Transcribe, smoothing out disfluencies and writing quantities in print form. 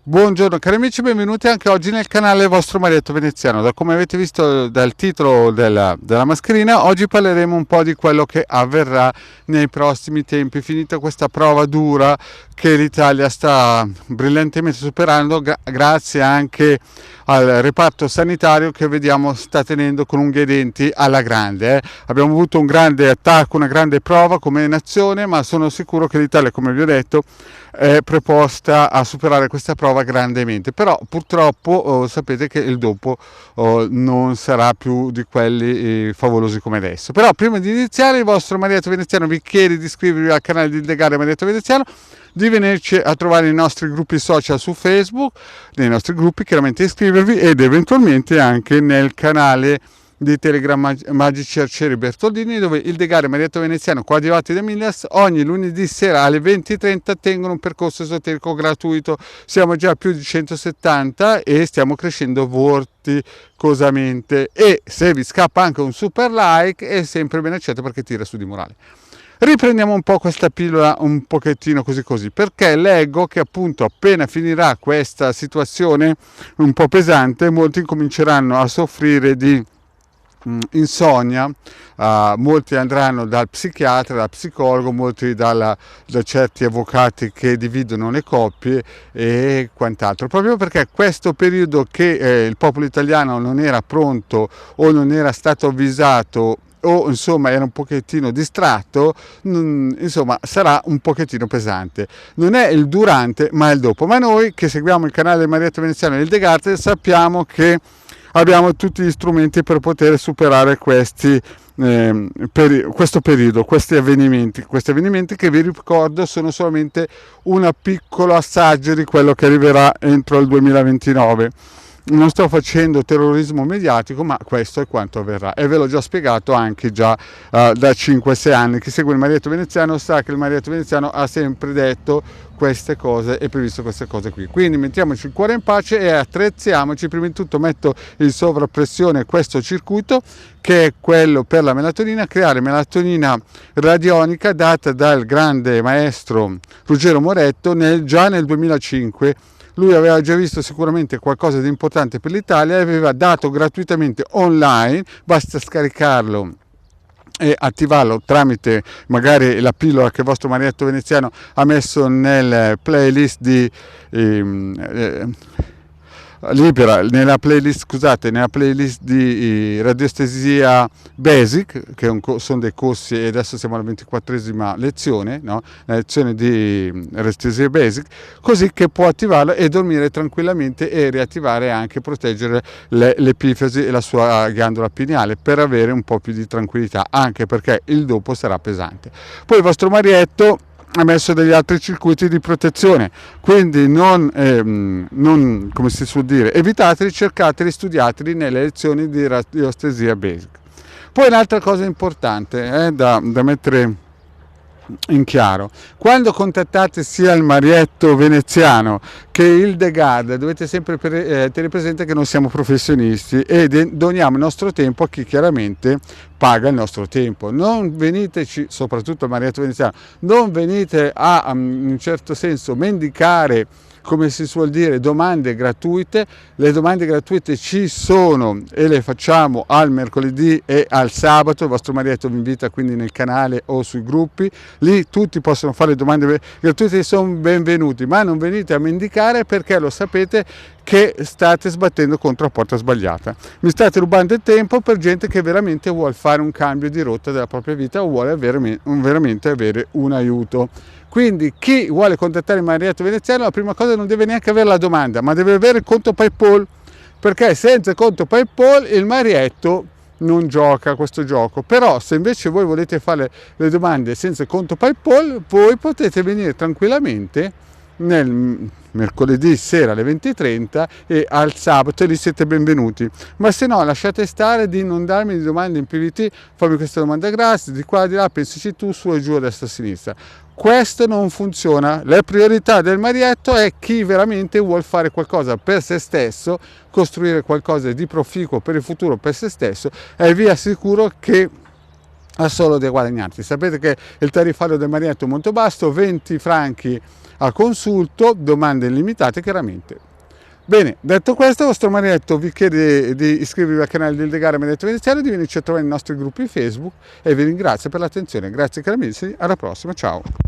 Buongiorno cari amici, benvenuti anche oggi nel canale Vostro Marietto Veneziano. Da come avete visto dal titolo della mascherina, oggi parleremo un po' di quello che avverrà nei prossimi tempi, finita questa prova dura che l'Italia sta brillantemente superando grazie anche al reparto sanitario che vediamo sta tenendo con unghie e denti alla grande. Abbiamo avuto un grande attacco, una grande prova come nazione, ma sono sicuro che l'Italia, come vi ho detto, è preposta a superare questa prova grandemente. Però purtroppo sapete che il dopo non sarà più di quelli favolosi come adesso. Però prima di iniziare, il vostro Marietto Veneziano vi chiede di iscrivervi al canale di Legare Marietto Veneziano, di venirci a trovare i nostri gruppi social su Facebook, nei nostri gruppi chiaramente iscrivervi, ed eventualmente anche nel canale di Telegram Magici Arcieri Bertoldini, dove il Degare Marietto Veneziano coadiuvati da Milias ogni lunedì sera alle 20:30 tengono un percorso esoterico gratuito. Siamo già a più di 170 e stiamo crescendo vorticosamente, e se vi scappa anche un super like è sempre ben accetto perché tira su di morale. Riprendiamo un po' questa pillola un pochettino così, perché leggo che appunto appena finirà questa situazione un po' pesante, molti cominceranno a soffrire di insonnia, molti andranno dal psichiatra, dal psicologo, molti da certi avvocati che dividono le coppie e quant'altro, proprio perché questo periodo che il popolo italiano non era pronto o non era stato avvisato o insomma era un pochettino distratto, insomma sarà un pochettino pesante. Non è il durante ma il dopo, ma noi che seguiamo il canale del Marietto Veneziano e il Degarte sappiamo che abbiamo tutti gli strumenti per poter superare questo periodo, questi avvenimenti che vi ricordo sono solamente un piccolo assaggio di quello che arriverà entro il 2029. Non sto facendo terrorismo mediatico, ma questo è quanto avverrà e ve l'ho già spiegato anche da 5-6 anni. Chi segue il Marietto Veneziano sa che il Marietto Veneziano ha sempre detto queste cose e previsto queste cose qui. Quindi mettiamoci il cuore in pace e attrezziamoci. Prima di tutto metto in sovrappressione questo circuito che è quello per la melatonina, creare melatonina radionica data dal grande maestro Ruggero Moretto già nel 2005. Lui aveva già visto sicuramente qualcosa di importante per l'Italia e aveva dato gratuitamente online, basta scaricarlo e attivarlo tramite magari la pillola che il vostro Marietto Veneziano ha messo nel playlist di Libera, nella playlist di Radiostesia Basic, che sono dei corsi, e adesso siamo alla 24esima lezione, no? La lezione di Radiostesia Basic, così che può attivarla e dormire tranquillamente e riattivare anche, proteggere l'epifisi e la sua ghiandola pineale per avere un po' più di tranquillità, anche perché il dopo sarà pesante. Poi il vostro Marietto ha messo degli altri circuiti di protezione, quindi non come si suol dire, evitateli, cercateli, studiateli nelle lezioni di radiostesia basic. Poi un'altra cosa importante da mettere in chiaro: quando contattate sia il Marietto Veneziano che il Degard dovete sempre tenere presente che non siamo professionisti e doniamo il nostro tempo a chi chiaramente paga il nostro tempo. Non veniteci, soprattutto il Marietto Veneziano, non venite a in un certo senso mendicare, come si suol dire, domande gratuite. Le domande gratuite ci sono e le facciamo al mercoledì e al sabato. Il vostro Marietto vi invita quindi nel canale o sui gruppi, lì tutti possono fare domande gratuite, sono benvenuti, ma non venite a mendicare perché lo sapete che state sbattendo contro la porta sbagliata. Mi state rubando il tempo per gente che veramente vuole fare un cambio di rotta della propria vita o vuole veramente avere un aiuto. Quindi chi vuole contattare il Marietto Veneziano, la prima cosa, non deve neanche avere la domanda, ma deve avere il conto PayPal, perché senza il conto PayPal il Marietto non gioca questo gioco. Però se invece voi volete fare le domande senza il conto PayPal, voi potete venire tranquillamente nel mercoledì sera alle 20:30 e al sabato, e lì siete benvenuti. Ma se no, lasciate stare di non darmi domande in PVT, fammi questa domanda gratis, di qua di là, pensaci tu, su e giù, a destra e a sinistra. Questo non funziona. La priorità del Marietto è chi veramente vuole fare qualcosa per se stesso, costruire qualcosa di proficuo per il futuro per se stesso, e vi assicuro che ha solo da guadagnarsi. Sapete che il tariffario del Marietto è molto basso, 20 franchi a consulto, domande illimitate chiaramente. Bene, detto questo, il vostro Marietto vi chiede di iscrivervi al canale di Ildegara Marietto Veneziano, di venirci a trovare nei nostri gruppi Facebook e vi ringrazio per l'attenzione. Grazie carissimi, alla prossima, ciao!